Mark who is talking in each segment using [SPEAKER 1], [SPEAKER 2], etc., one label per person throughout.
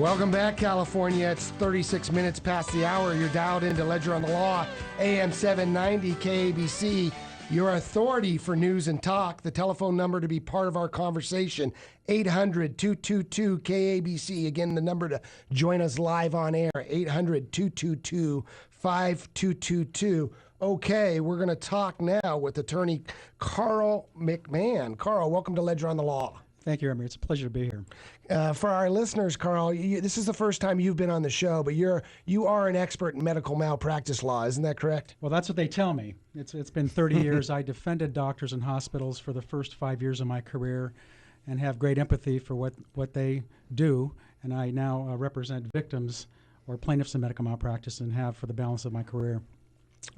[SPEAKER 1] Welcome back, California. It's 36 minutes past the hour. You're dialed into Ledger on the Law, AM 790 KABC, your authority for news and talk. The telephone number to be part of our conversation, 800-222-KABC. Again, the number to join us live on air, 800-222-5222. Okay, we're going to talk now with attorney Carl McMahan. Carl, welcome to Ledger on the Law.
[SPEAKER 2] Thank you, Emmy. It's a pleasure to be here.
[SPEAKER 1] For our listeners, Carl, this is the first time you've been on the show, but you are an expert in medical malpractice law. Isn't that correct?
[SPEAKER 2] Well, that's what they tell me. It's been 30 years. I defended doctors and hospitals for the first 5 years of my career and have great empathy for what they do. And I now represent victims or plaintiffs in medical malpractice and have for the balance of my career.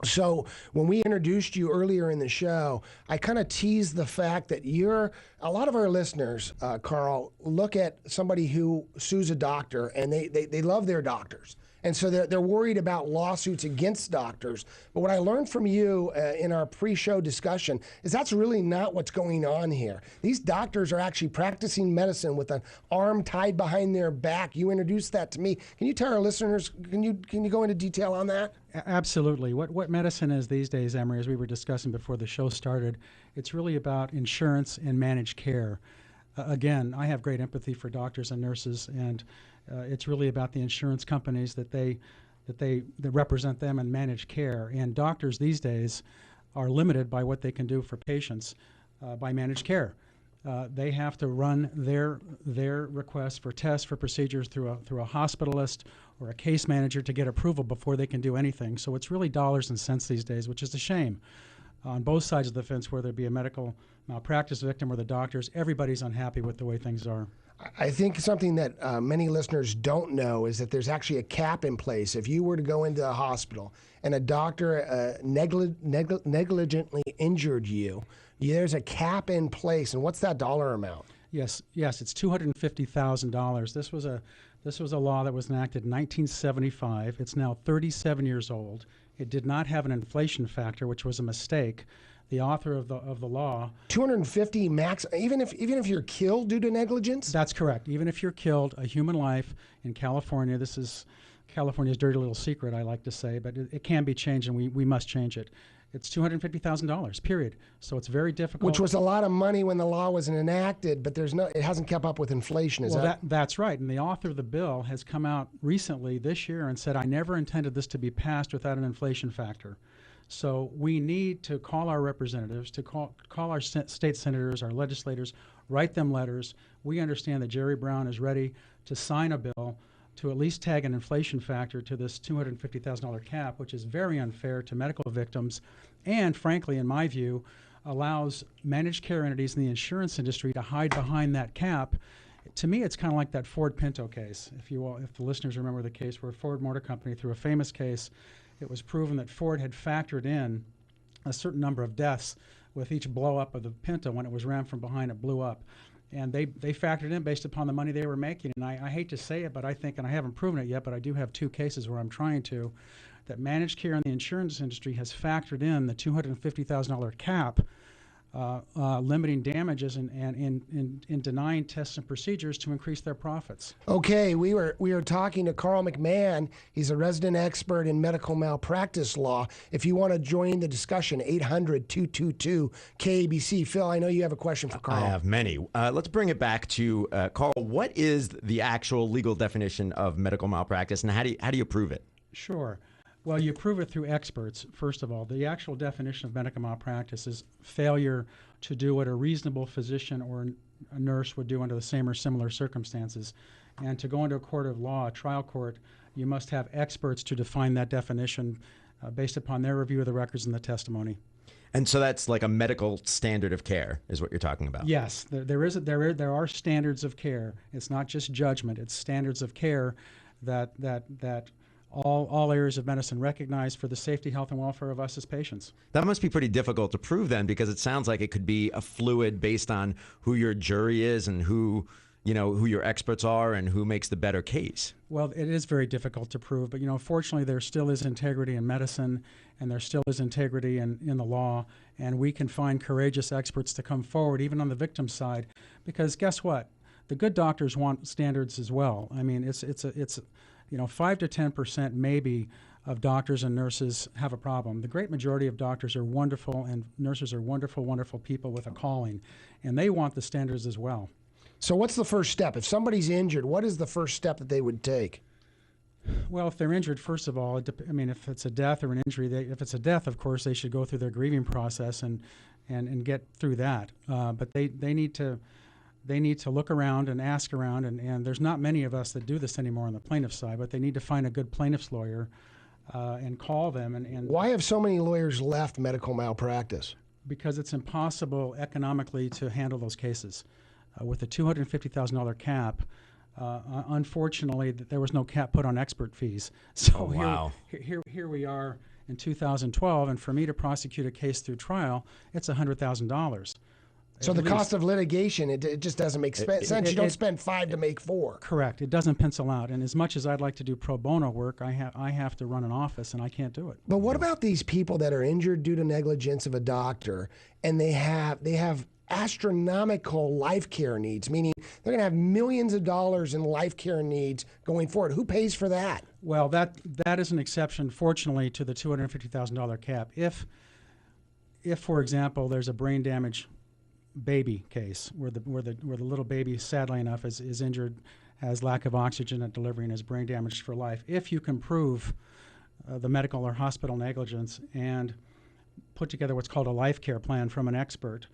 [SPEAKER 1] So when we introduced you earlier in the show, I kind of teased the fact that a lot of our listeners, Carl, look at somebody who sues a doctor and they love their doctors. And so they're worried about lawsuits against doctors. But what I learned from you in our pre-show discussion is that's really not what's going on here. These doctors are actually practicing medicine with an arm tied behind their back. You introduced that to me. Can you tell our listeners, can you go into detail on that?
[SPEAKER 2] Absolutely. What medicine is these days, Emery, as we were discussing before the show started, it's really about insurance and managed care. Again, I have great empathy for doctors and nurses, and it's really about the insurance companies that represent them and manage care. And doctors these days are limited by what they can do for patients by managed care. They have to run their requests for tests, for procedures through a hospitalist or a case manager to get approval before they can do anything. So it's really dollars and cents these days, which is a shame. On both sides of the fence, whether it be a medical malpractice victim or the doctors, everybody's unhappy with the way things are.
[SPEAKER 1] I think something that many listeners don't know is that there's actually a cap in place. If you were to go into a hospital and a doctor negligently injured you, there's a cap in place. And what's that dollar amount?
[SPEAKER 2] Yes, it's $250,000. This was a law that was enacted in 1975. It's now 37 years old. It did not have an inflation factor, which was a mistake. The author of the law,
[SPEAKER 1] 250 max, even if you're killed due to negligence?
[SPEAKER 2] That's correct. Even if you're killed, a human life in California, this is California's dirty little secret, I like to say, but it can be changed, and we must change it. It's $250,000, period. So it's very difficult.
[SPEAKER 1] Which was a lot of money when the law was enacted, but it hasn't kept up with inflation,
[SPEAKER 2] That's right. And the author of the bill has come out recently this year and said, I never intended this to be passed without an inflation factor. So we need to call our representatives, to call our state senators, our legislators, write them letters. We understand that Jerry Brown is ready to sign a bill to at least tag an inflation factor to this $250,000 cap, which is very unfair to medical victims and, frankly, in my view, allows managed care entities in the insurance industry to hide behind that cap. To me, it's kind of like that Ford Pinto case. If the listeners remember the case where Ford Motor Company, through a famous case, it was proven that Ford had factored in a certain number of deaths with each blow up of the Pinto. When it was rammed from behind, it blew up. And they factored in based upon the money they were making. And I hate to say it, but I think, and I haven't proven it yet, but I do have two cases where I'm trying to, that managed care in the insurance industry has factored in the $250,000 cap, limiting damages and in denying tests and procedures to increase their profits.
[SPEAKER 1] Okay, we were talking to Carl McMahan. He's a resident expert in medical malpractice law. If you want to join the discussion, 800-222-KABC. Phil, I know you have a question for Carl.
[SPEAKER 3] I have many. Let's bring it back to Carl. What is the actual legal definition of medical malpractice, and how do you prove it?
[SPEAKER 2] Sure. Well, you prove it through experts, first of all. The actual definition of medical malpractice is failure to do what a reasonable physician or a nurse would do under the same or similar circumstances. And to go into a court of law, a trial court, you must have experts to define that definition based upon their review of the records and the testimony.
[SPEAKER 3] And so that's like a medical standard of care is what you're talking about?
[SPEAKER 2] Yes, there are standards of care. It's not just judgment. It's standards of care that all areas of medicine recognize for the safety, health, and welfare of us as patients.
[SPEAKER 3] That must be pretty difficult to prove then, because it sounds like it could be a fluid based on who your jury is and who your experts are and who makes the better case.
[SPEAKER 2] Well, it is very difficult to prove, but fortunately there still is integrity in medicine and there still is integrity in the law, and we can find courageous experts to come forward even on the victim side, because guess what? the good doctors want standards as well. I mean, it's 5 to 10% maybe of doctors and nurses have a problem. The great majority of doctors are wonderful, and nurses are wonderful, wonderful people with a calling, and they want the standards as well.
[SPEAKER 1] So what's the first step? If somebody's injured, what is the first step that they would take?
[SPEAKER 2] Well, if they're injured, first of all, if it's a death or an injury, if it's a death, of course, they should go through their grieving process and get through that. But they need to look around and ask around, and there's not many of us that do this anymore on the plaintiff's side, but they need to find a good plaintiff's lawyer and call them. And
[SPEAKER 1] why have so many lawyers left medical malpractice?
[SPEAKER 2] Because it's impossible economically to handle those cases. With a $250,000 cap, unfortunately, there was no cap put on expert fees. So here we are in 2012, and for me to prosecute a case through trial, it's $100,000.
[SPEAKER 1] So the cost of litigation, it just doesn't make sense. You don't spend 5 to make 4.
[SPEAKER 2] Correct. It doesn't pencil out. And as much as I'd like to do pro bono work, I have to run an office, and I can't do it.
[SPEAKER 1] But what about these people that are injured due to negligence of a doctor, and they have astronomical life care needs, meaning they're going to have millions of dollars in life care needs going forward? Who pays for that?
[SPEAKER 2] Well, that is an exception, fortunately, to the $250,000 cap. If, for example, there's a brain damage baby case where the little baby, sadly enough, is injured, has lack of oxygen at delivery, and is brain damaged for life, if you can prove the medical or hospital negligence and put together what's called a life care plan from an expert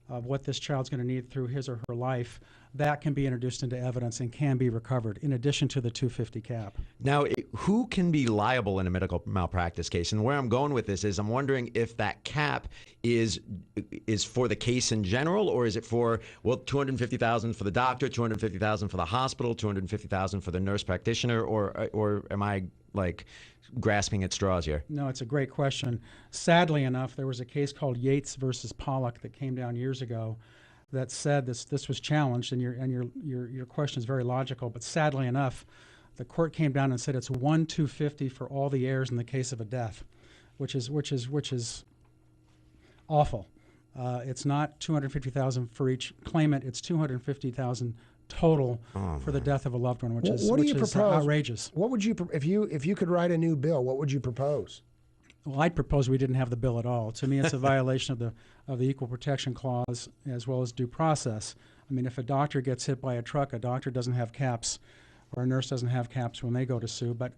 [SPEAKER 2] of what this child's going to need through his or her life, that can be introduced into evidence and can be recovered, in addition to the $250,000 cap.
[SPEAKER 3] Now, who can be liable in a medical malpractice case? And where I'm going with this is I'm wondering if that cap is for the case in general, or is it for, well, $250,000 for the doctor, $250,000 for the hospital, $250,000 for the nurse practitioner, or am I like grasping at straws here?
[SPEAKER 2] No, it's a great question. Sadly enough, there was a case called Yates versus Pollak that came down years ago that said this was challenged, and your question is very logical. But sadly enough, the court came down and said it's $250,000 for all the heirs in the case of a death, which is awful. It's not $250,000 for each claimant; it's $250,000 total for the death of a loved one, which is outrageous.
[SPEAKER 1] What would you, if you could write a new bill, what would you propose?
[SPEAKER 2] Well, I'd propose we didn't have the bill at all. To me, it's a violation of the Equal Protection Clause as well as due process. I mean, if a doctor gets hit by a truck, a doctor doesn't have caps, or a nurse doesn't have caps when they go to sue. But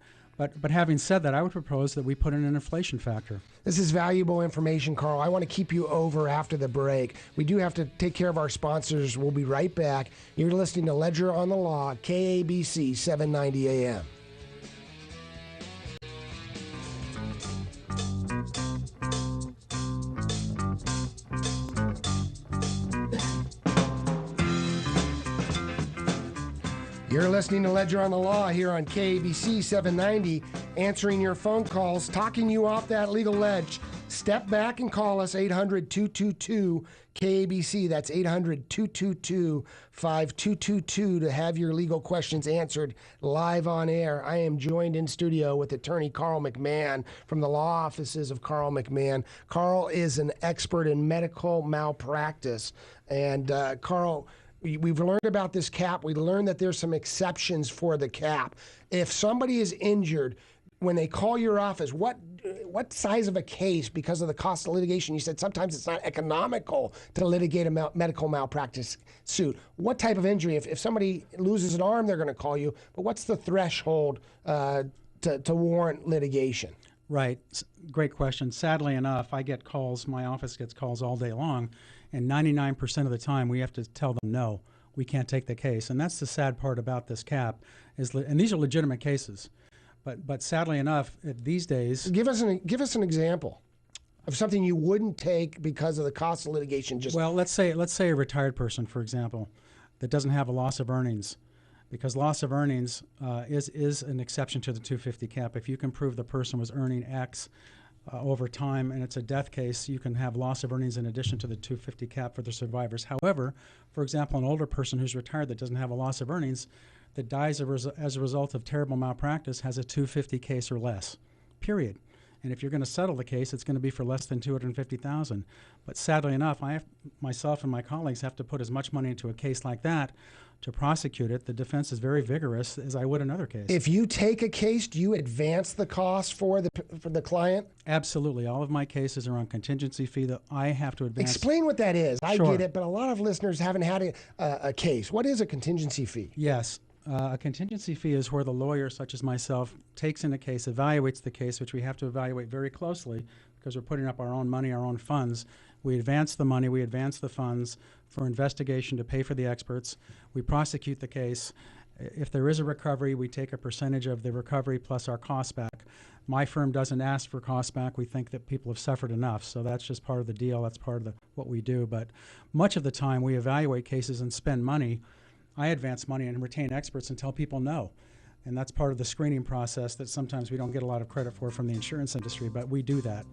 [SPEAKER 2] having said that, I would propose that we put in an inflation factor.
[SPEAKER 1] This is valuable information, Carl. I want to keep you over after the break. We do have to take care of our sponsors. We'll be right back. You're listening to Ledger on the Law, KABC 790 AM. You're listening to Ledger on the Law here on KABC 790, answering your phone calls, talking you off that legal ledge. Step back and call us, 800-222-KABC. That's 800-222-5222 to have your legal questions answered live on air. I am joined in studio with attorney Carl McMahan from the law offices of Carl McMahan. Carl is an expert in medical malpractice. And Carl, we've learned about this cap. We learned that there's some exceptions for the cap. If somebody is injured, when they call your office, what size of a case, because of the cost of litigation? You said sometimes it's not economical to litigate a medical malpractice suit. What type of injury? If somebody loses an arm, they're going to call you. But what's the threshold to warrant litigation?
[SPEAKER 2] Right. Great question. Sadly enough, I get calls, my office gets calls all day long, and 99% of the time we have to tell them, no, we can't take the case. And that's the sad part about this cap, and these are legitimate cases. But sadly enough, these days... Give us an example of something you wouldn't take because of the cost of litigation. Well, let's say a retired person, for example, that doesn't have a loss of earnings, because loss of earnings is an exception to the 250 cap. If you can prove the person was earning X over time and it's a death case, you can have loss of earnings in addition to the 250 cap for the survivors. However, for example, an older person who's retired that doesn't have a loss of earnings, that dies as a result of terrible malpractice, has a 250 case or less, period. And if you're going to settle the case, it's going to be for less than $250,000. But sadly enough, myself and my colleagues have to put as much money into a case like that to prosecute it. The defense is very vigorous, as I would another case.
[SPEAKER 1] If you take a case, do you advance the cost for the client?
[SPEAKER 2] Absolutely. All of my cases are on contingency fee that I have to advance.
[SPEAKER 1] Explain what that is. I
[SPEAKER 2] Sure.
[SPEAKER 1] get it, but a lot of listeners haven't had a case. What is a contingency fee?
[SPEAKER 2] Yes. A contingency fee is where the lawyer, such as myself, takes in a case, evaluates the case, which we have to evaluate very closely because we're putting up our own money, our own funds. We advance the money, we advance the funds for investigation to pay for the experts. We prosecute the case. If there is a recovery, we take a percentage of the recovery plus our costs back. My firm doesn't ask for costs back. We think that people have suffered enough, so that's just part of the deal. That's part of what we do. But much of the time, we evaluate cases and spend money. I advance money and retain experts until people know. And that's part of the screening process that sometimes we don't get a lot of credit for from the insurance industry, but we do that.